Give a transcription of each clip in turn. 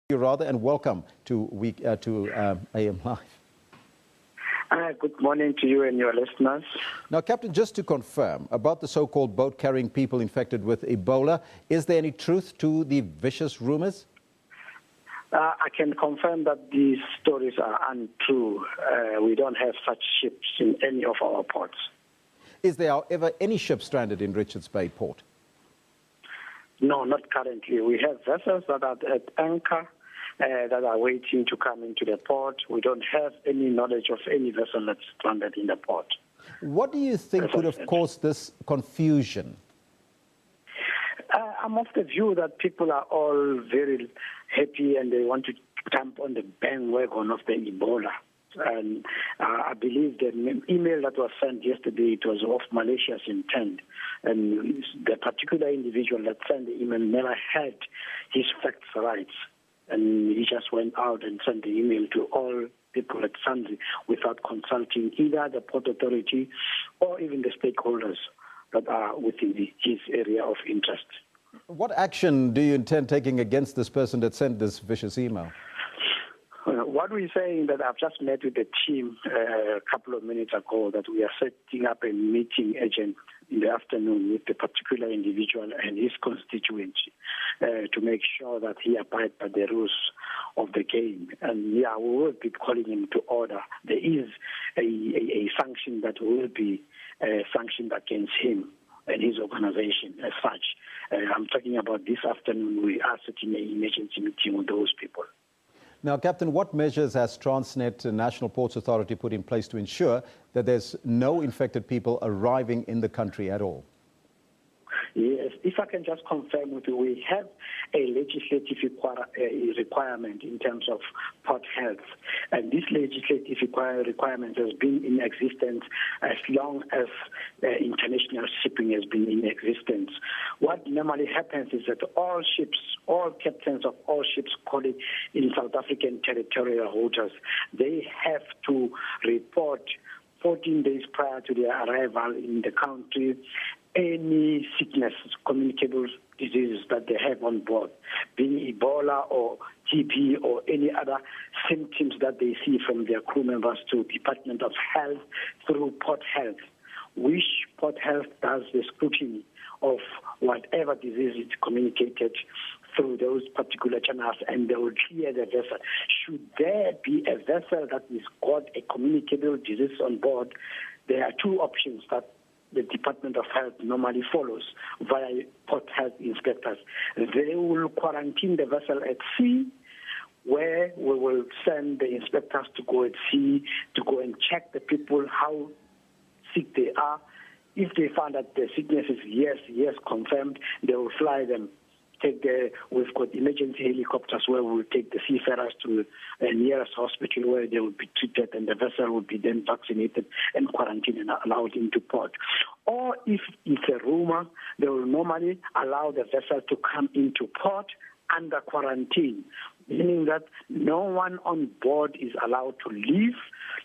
you rather, and welcome to AM Live. Good morning to you and your listeners. Now, Captain, just to confirm about the so-called boat carrying people infected with Ebola, is there any truth to the vicious rumors? I can confirm that these stories are untrue. We don't have such ships in any of our ports. Is there ever any ship stranded in Richards Bay Port? No, not currently. We have vessels that are at anchor that are waiting to come into the port. We don't have any knowledge of any vessel that's stranded in the port. What do you think could have caused this confusion? I'm of the view that people are all very happy and they want to jump on the bandwagon of the Ebola. And I believe the email that was sent yesterday, it was of malicious intent. And the particular individual that sent the email never had his facts right. And he just went out and sent the email to all people at Sandri without consulting either the Port Authority or even the stakeholders that are within his area of interest. What action do you intend taking against this person that sent this vicious email? What we're saying that I've just met with the team a couple of minutes ago that we are setting up a meeting agent in the afternoon with the particular individual and his constituency to make sure that he abides by the rules of the game. And yeah, we will be calling him to order. There is a sanction that will be sanctioned against him and his organization as such. I'm talking about this afternoon. We are setting an emergency meeting with those people. Now, Captain, what measures has Transnet National Ports Authority put in place to ensure that there's no infected people arriving in the country at all? Yes, if I can just confirm with you, we have a legislative requirement in terms of port health. And this legislative requirement has been in existence as long as international shipping has been in existence. What normally happens is that all ships, all captains of all ships calling in South African territorial waters, they have to report 14 days prior to their arrival in the country any sickness, communicable diseases that they have on board, being Ebola or TB or any other symptoms that they see from their crew members to Department of Health through Port Health, which Port Health does the scrutiny of whatever disease is communicated through those particular channels, and they will clear the vessel. Should there be a vessel that has got a communicable disease on board, there are two options that the Department of Health normally follows via Port Health inspectors. They will quarantine the vessel at sea, where we will send the inspectors to go at sea to go and check the people, how sick they are. If they find that the sickness is yes, confirmed, they will fly them. We've got emergency helicopters where we will take the seafarers to the nearest hospital where they will be treated, and the vessel will be then vaccinated and quarantined and allowed into port. Or if it's a rumor, they will normally allow the vessel to come into port under quarantine, meaning that no one on board is allowed to leave,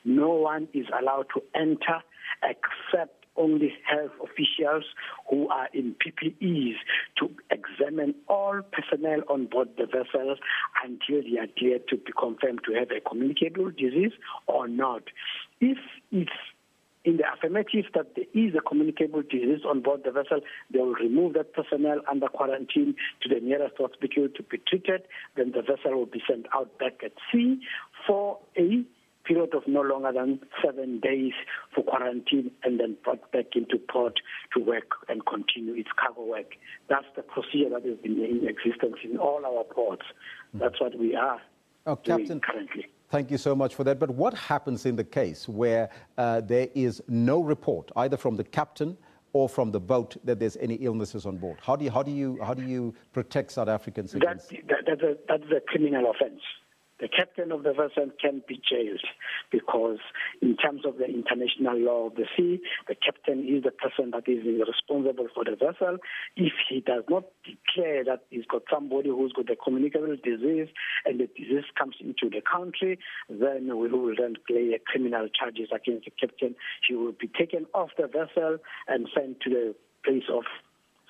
no one is allowed to enter except only health officials who are in PPEs to examine all personnel on board the vessels until they are cleared to be confirmed to have a communicable disease or not. If it's in the affirmative that there is a communicable disease on board the vessel, they will remove that personnel under quarantine to the nearest hospital to be treated. Then the vessel will be sent out back at sea for a period of no longer than 7 days for quarantine, and then brought back into port to work and continue its cargo work. That's the procedure that has been in existence in all our ports. That's what we are doing Captain, currently. Thank you so much for that. But what happens in the case where there is no report, either from the captain or from the boat, that there's any illnesses on board? How do you protect South Africans against that's a criminal offence. The captain of the vessel can be jailed because in terms of the international law of the sea, the captain is the person that is responsible for the vessel. If he does not declare that he's got somebody who's got a communicable disease and the disease comes into the country, then we will then play criminal charges against the captain. He will be taken off the vessel and sent to the place of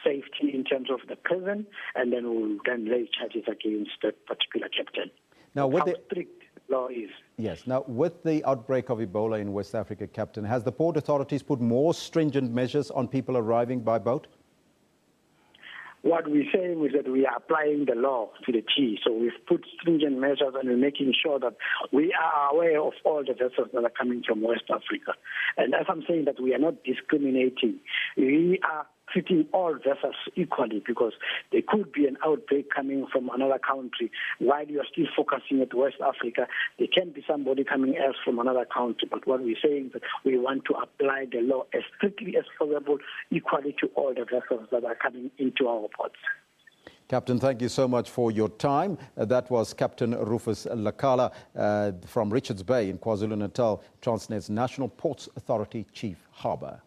safety in terms of the prison, and then we'll then lay charges against that particular captain. Now, how strict the law is. Yes. Now, with the outbreak of Ebola in West Africa, Captain, has the port authorities put more stringent measures on people arriving by boat? What we're saying is that we are applying the law to the T. So we've put stringent measures and we're making sure that we are aware of all the vessels that are coming from West Africa. And as I'm saying that we are not discriminating, we are treating all vessels equally, because there could be an outbreak coming from another country. While you are still focusing at West Africa, there can be somebody coming else from another country. But what we're saying is that we want to apply the law as strictly as possible, equally to all the vessels that are coming into our ports. Captain, thank you so much for your time. That was Captain Rufus Lakala from Richards Bay in KwaZulu-Natal, Transnet's National Ports Authority Chief Harbour.